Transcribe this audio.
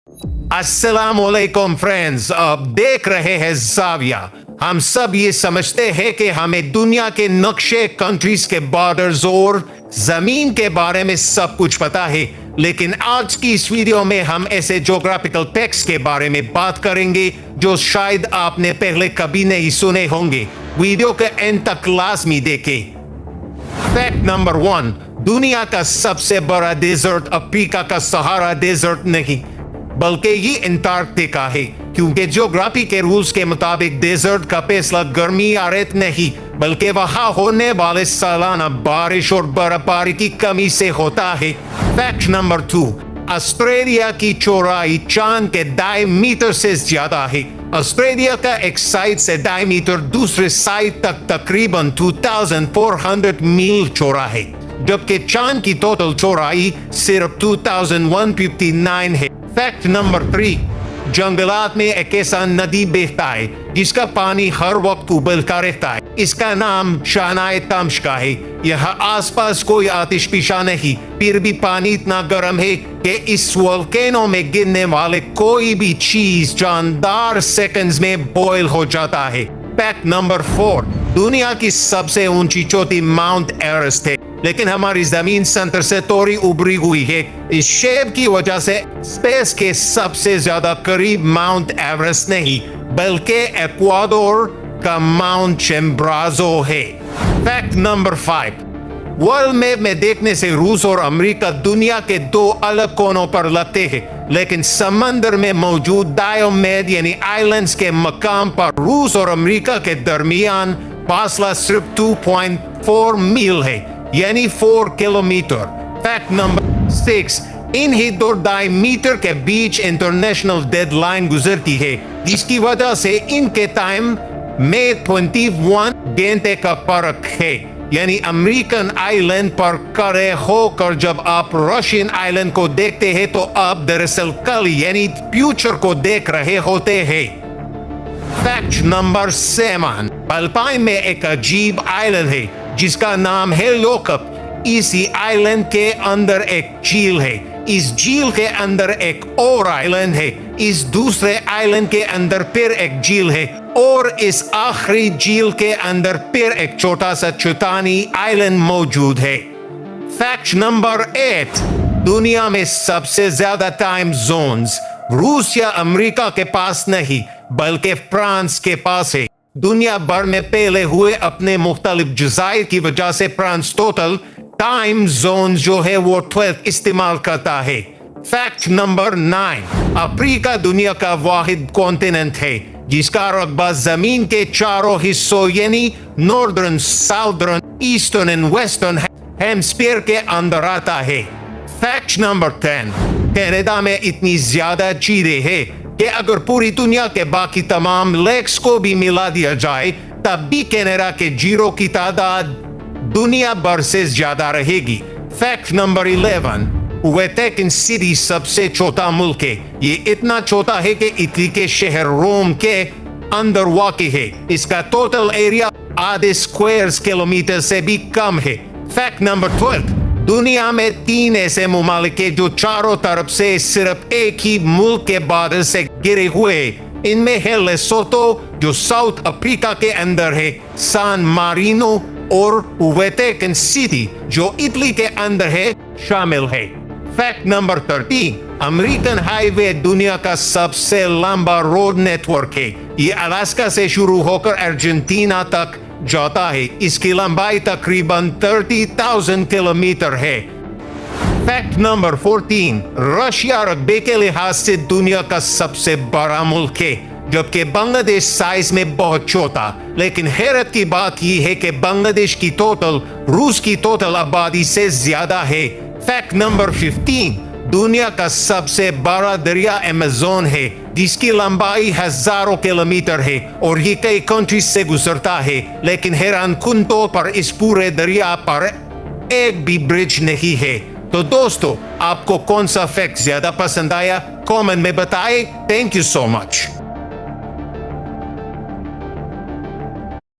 अस्सलामुअलैकुम फ्रेंड्स, अब देख रहे हैं जाविया। हम सब ये समझते हैं कि हमें दुनिया के नक्शे, कंट्रीज के बॉर्डर्स और जमीन के बारे में सब कुछ पता है, लेकिन आज की इस वीडियो में हम ऐसे ज्योग्राफिकल फैक्ट्स के बारे में बात करेंगे जो शायद आपने पहले कभी नहीं सुने होंगे। वीडियो के एंड तक लाजमी देखें। फैक्ट नंबर 1, दुनिया का सबसे बड़ा डेजर्ट अफ्रीका का सहारा डेजर्ट नहीं बल्कि ये अंटार्कटिका है, क्योंकि ज्योग्राफी के रूल्स के मुताबिक डेजर्ट का फैसला गर्मी या रेत नहीं बल्कि वहां होने वाले सालाना बारिश और बर्फबारी की कमी से होता है। फैक्ट नंबर 2, ऑस्ट्रेलिया की चौड़ाई चांद के डायमीटर से ज्यादा है। ऑस्ट्रेलिया का एक साइड से डायमीटर दूसरे साइड तक तकरीबन 2400 मील चौड़ा है, जबकि चांद की टोटल चौड़ाई सिर्फ 2159 है। फैक्ट नंबर 3, जंगलात में एक ऐसा नदी बहता है जिसका पानी हर वक्त उबलता रहता है। इसका नाम शानाए तमश्का है। यहाँ आसपास कोई आतिशफिशा नहीं, फिर भी पानी इतना गर्म है कि इस वोल्केनो में गिरने वाले कोई भी चीज जानदार सेकंड्स में बॉयल हो जाता है। फैक्ट नंबर 4, दुनिया की सबसे ऊंची चोटी माउंट एवरेस्ट है, लेकिन हमारी जमीन सेंटर से थोड़ी उभरी हुई है। इस शेप की वजह से स्पेस के सबसे ज्यादा करीब माउंट एवरेस्ट नहीं बल्कि इक्वाडोर का माउंट चेम्ब्राजो है। फैक्ट नंबर 5, वर्ल्ड मैप में देखने से रूस और अमेरिका दुनिया के दो अलग कोनों पर लगते हैं, लेकिन समंदर में मौजूद डायोमेड यानी आइलैंड्स के मकाम पर रूस और अमेरिका के दरमियान फासला सिर्फ 2.4 मील है, यानी 4 किलोमीटर। फैक्ट नंबर 6, इन ही दो डायमीटर के बीच इंटरनेशनल डेडलाइन गुजरती है, जिसकी वजह से इनके टाइम में 21 घंटे का फर्क है। यानी अमेरिकन आइलैंड पर खड़े होकर जब आप रशियन आइलैंड को देखते हैं तो आप दरअसल कल यानी फ्यूचर को देख रहे होते हैं। फैक्ट नंबर 7, फिलिपाइन में एक अजीब आइलैंड है जिसका नाम है लोकप। इसी आइलैंड के अंदर एक झील है, इस झील के अंदर एक और आइलैंड है, इस दूसरे आइलैंड के अंदर फिर एक झील है और इस आखिरी झील के अंदर फिर एक छोटा सा चट्टानी आइलैंड मौजूद है। फैक्ट नंबर 8, दुनिया में सबसे ज्यादा टाइम जोन्स रूस या अमेरिका के पास नहीं बल्कि फ्रांस के पास है। दुनिया भर में फैले हुए अपने मुख्तलिफ जज़ायर की वजह से फ्रांस टोटल टाइम जोन जो है वो 12 इस्तेमाल करता है। फैक्ट नंबर 9, अफ्रीका दुनिया का वाहिद कॉन्टिनेंट है जिसका रकबा जमीन के चारों हिस्सों यानी northern, southern, eastern and western hemisphere के अंदर आता है। फैक्ट नंबर 10, कनाडा में इतनी ज्यादा चीजें हैं कि अगर पूरी दुनिया के बाकी तमाम लेक्स को भी मिला दिया जाए तब भी कनाडा के जीरो की तादाद दुनिया भर से ज्यादा रहेगी। फैक्ट नंबर 11, वेटिकन सिटी सबसे छोटा मुल्क है। ये इतना छोटा है कि इटली के शहर रोम के अंदर वाक़ है। इसका टोटल एरिया आधे स्क्वायर किलोमीटर से भी कम है। फैक्ट नंबर 12, दुनिया में 3 ऐसे ममालिक हैं जो चारों तरफ से सिर्फ एक ही मुल्क के बादल से घिरे हुए। इनमें है लेसोतो जो साउथ अफ्रीका के अंदर है, सान मारिनो और वेटिकन सिटी जो इटली के अंदर है शामिल है। फैक्ट नंबर 13, अमेरिकन हाईवे दुनिया का सबसे लंबा रोड नेटवर्क है। ये अलास्का से शुरू होकर अर्जेंटीना तक जाता है। इसकी लंबाई तकरीबन 30,000 किलोमीटर है। फैक्ट नंबर 14, रशिया रकबे के लिहाज से दुनिया का सबसे बड़ा मुल्क है, जबकि बांग्लादेश साइज में बहुत छोटा। लेकिन हैरत की बात यह है कि बांग्लादेश की टोटल रूस की टोटल आबादी से ज्यादा है। फैक्ट नंबर 15, दुनिया का सबसे बड़ा दरिया अमेज़न है जिसकी लंबाई हजारों किलोमीटर है और ये कई कंट्रीज से गुजरता है, लेकिन हैरान कुन तौर पर इस पूरे दरिया पर एक भी ब्रिज नहीं है। तो दोस्तों, आपको कौन सा फैक्ट ज्यादा पसंद आया कमेंट में बताएं। Thank you so much.